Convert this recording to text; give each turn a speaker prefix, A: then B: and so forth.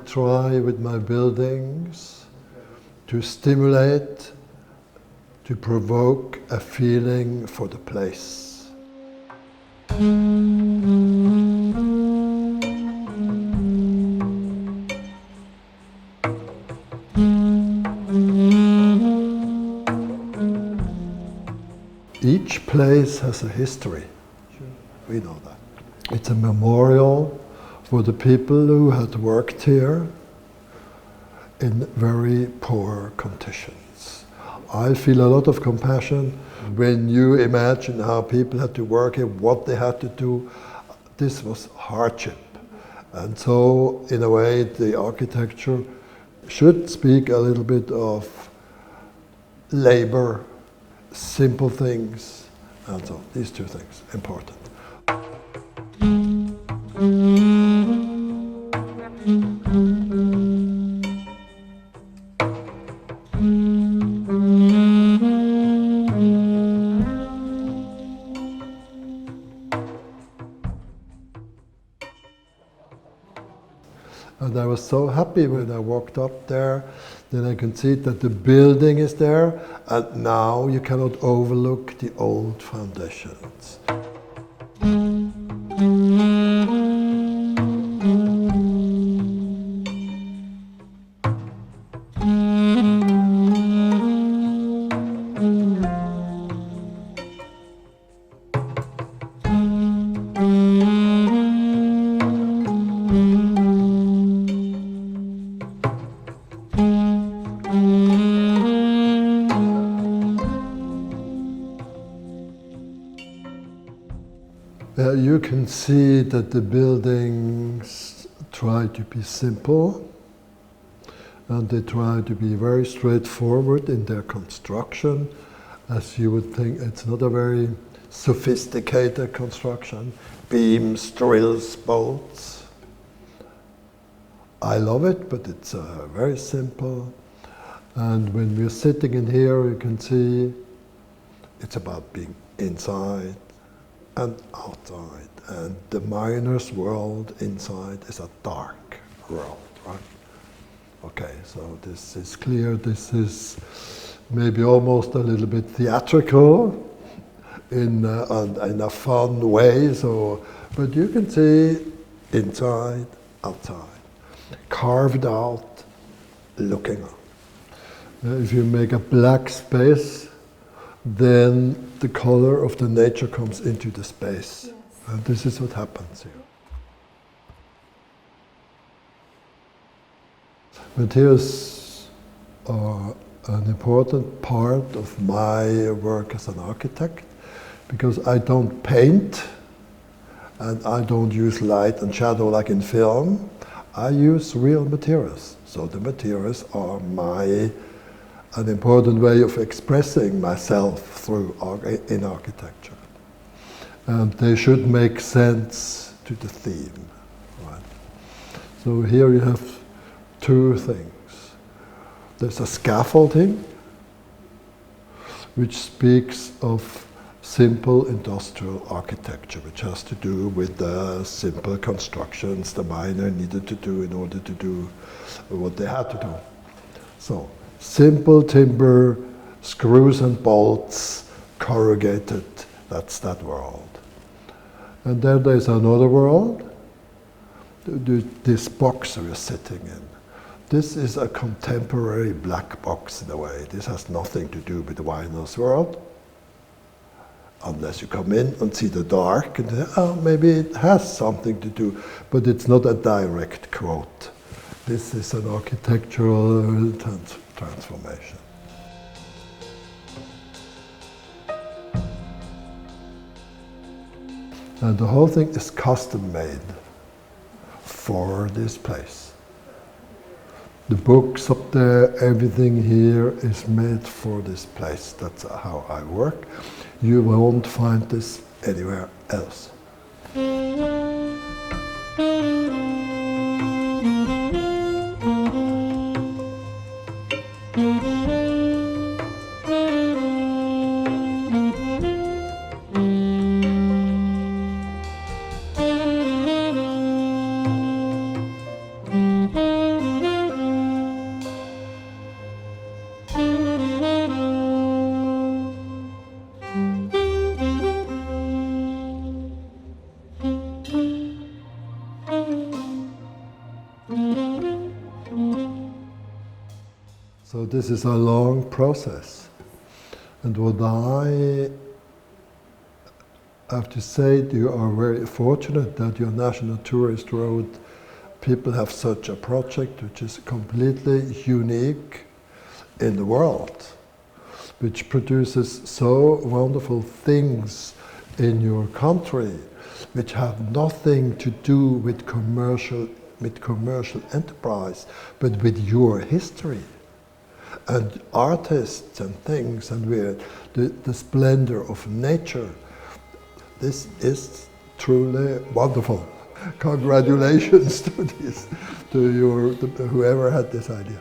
A: try with my buildings to stimulate, to provoke a feeling for the place. Each place has a history. We know that. It's a memorial for the people who had worked here in very poor conditions. I feel a lot of compassion when you imagine how people had to work here, what they had to do. This was hardship. And so, in a way, the architecture should speak a little bit of labor, simple things, and so these two things, important. And I was so happy when I walked up there, then I could see that the building is there, and now you cannot overlook the old foundations. You can see that the buildings try to be simple, and they try to be very straightforward in their construction. As you would think, it's not a very sophisticated construction. Beams, drills, bolts. I love it, but it's very simple. And when we're sitting in here, you can see it's about being inside and outside. And the miner's world inside is a dark world, right? Okay, so this is clear. This is maybe almost a little bit theatrical in a fun way. So, but you can see inside, outside, carved out, looking up. If you make a black space, then the color of the nature comes into the space. Yes. And this is what happens here. Materials are an important part of my work as an architect, because I don't paint and I don't use light and shadow like in film. I use real materials. So the materials are an important way of expressing myself through in architecture. And they should make sense to the theme. Right? So here you have two things. There's a scaffolding, which speaks of simple industrial architecture, which has to do with the simple constructions the miner needed to do in order to do what they had to do. So, simple timber, screws and bolts, corrugated, that's that world. And then there's another world, this box we're sitting in. This is a contemporary black box in a way. This has nothing to do with the miner's world, unless you come in and see the dark and say, oh, maybe it has something to do, but it's not a direct quote. This is an architectural transformation. And the whole thing is custom made for this place. The books up there, everything here is made for this place. That's how I work. You won't find this anywhere else. So this is a long process. And what I have to say, you are very fortunate that your National Tourist Road people have such a project which is completely unique in the world, which produces so wonderful things in your country, which have nothing to do with commercial enterprise, but with your history and artists and things, and the splendor of nature. This is truly wonderful. Congratulations to whoever had this idea.